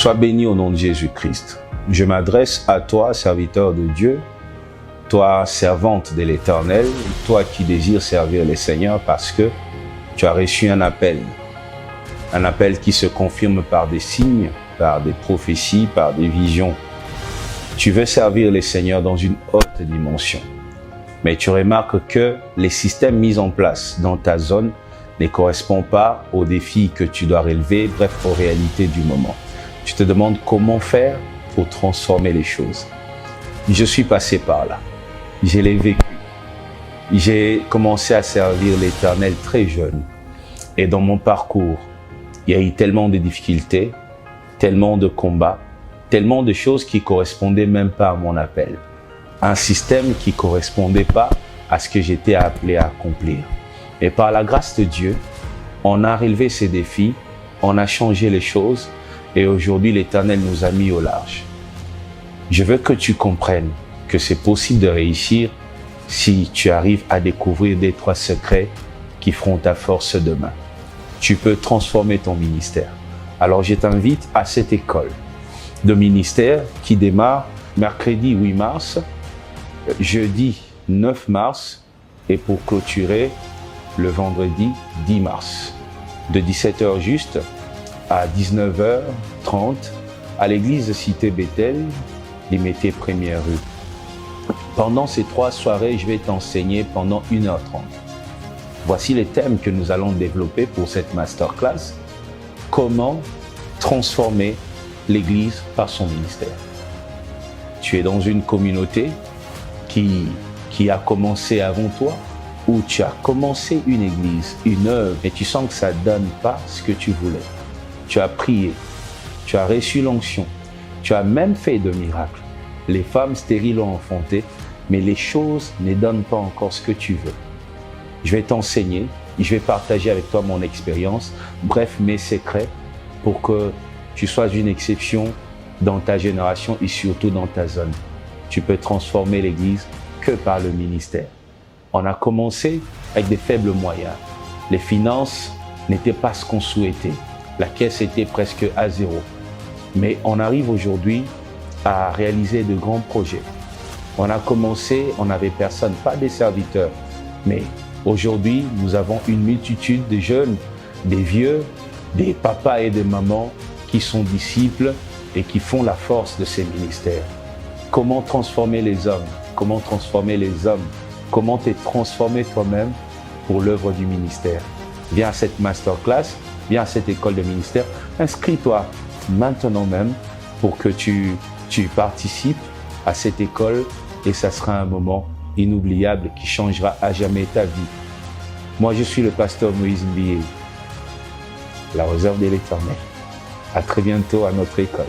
Sois béni au nom de Jésus-Christ. Je m'adresse à toi, serviteur de Dieu, toi, servante de l'Éternel, toi qui désires servir le Seigneur parce que tu as reçu un appel qui se confirme par des signes, par des prophéties, par des visions. Tu veux servir le Seigneur dans une haute dimension. Mais tu remarques que les systèmes mis en place dans ta zone ne correspondent pas aux défis que tu dois relever, bref, aux réalités du moment. Tu te demandes comment faire pour transformer les choses. Je suis passé par là. Je l'ai vécu. J'ai commencé à servir l'Éternel très jeune. Et dans mon parcours, il y a eu tellement de difficultés, tellement de combats, tellement de choses qui correspondaient même pas à mon appel. Un système qui correspondait pas à ce que j'étais appelé à accomplir. Et par la grâce de Dieu, on a relevé ces défis, on a changé les choses et aujourd'hui l'Éternel nous a mis au large. Je veux que tu comprennes que c'est possible de réussir si tu arrives à découvrir des trois secrets qui feront ta force demain. Tu peux transformer ton ministère. Alors je t'invite à cette école de ministère qui démarre mercredi 8 mars, jeudi 9 mars et pour clôturer le vendredi 10 mars. De 17h juste à 19h30 à l'église Cité Bethel, Limité Première Rue. Pendant ces 3 soirées, je vais t'enseigner pendant 1h30. Voici les thèmes que nous allons développer pour cette masterclass. Comment transformer l'Église par son ministère. Tu es dans une communauté qui a commencé avant toi, ou tu as commencé une église, une œuvre, et tu sens que ça ne donne pas ce que tu voulais. Tu as prié, tu as reçu l'onction, tu as même fait de miracles. Les femmes stériles ont enfanté, mais les choses ne donnent pas encore ce que tu veux. Je vais t'enseigner, je vais partager avec toi mon expérience, bref, mes secrets, pour que tu sois une exception dans ta génération et surtout dans ta zone. Tu peux transformer l'Église que par le ministère. On a commencé avec des faibles moyens. Les finances n'étaient pas ce qu'on souhaitait. La caisse était presque à zéro. Mais on arrive aujourd'hui à réaliser de grands projets. On a commencé, on n'avait personne, pas des serviteurs. Mais aujourd'hui, nous avons une multitude de jeunes, des vieux, des papas et des mamans qui sont disciples et qui font la force de ces ministères. Comment transformer les hommes? Comment transformer les hommes? Comment te transformer toi-même pour l'œuvre du ministère? Viens à cette masterclass, viens à cette école de ministère. Inscris-toi maintenant même pour que tu participes à cette école et ça sera un moment inoubliable qui changera à jamais ta vie. Moi, je suis le pasteur Moïse Mbié, la réserve de l'Éternel. À très bientôt à notre école.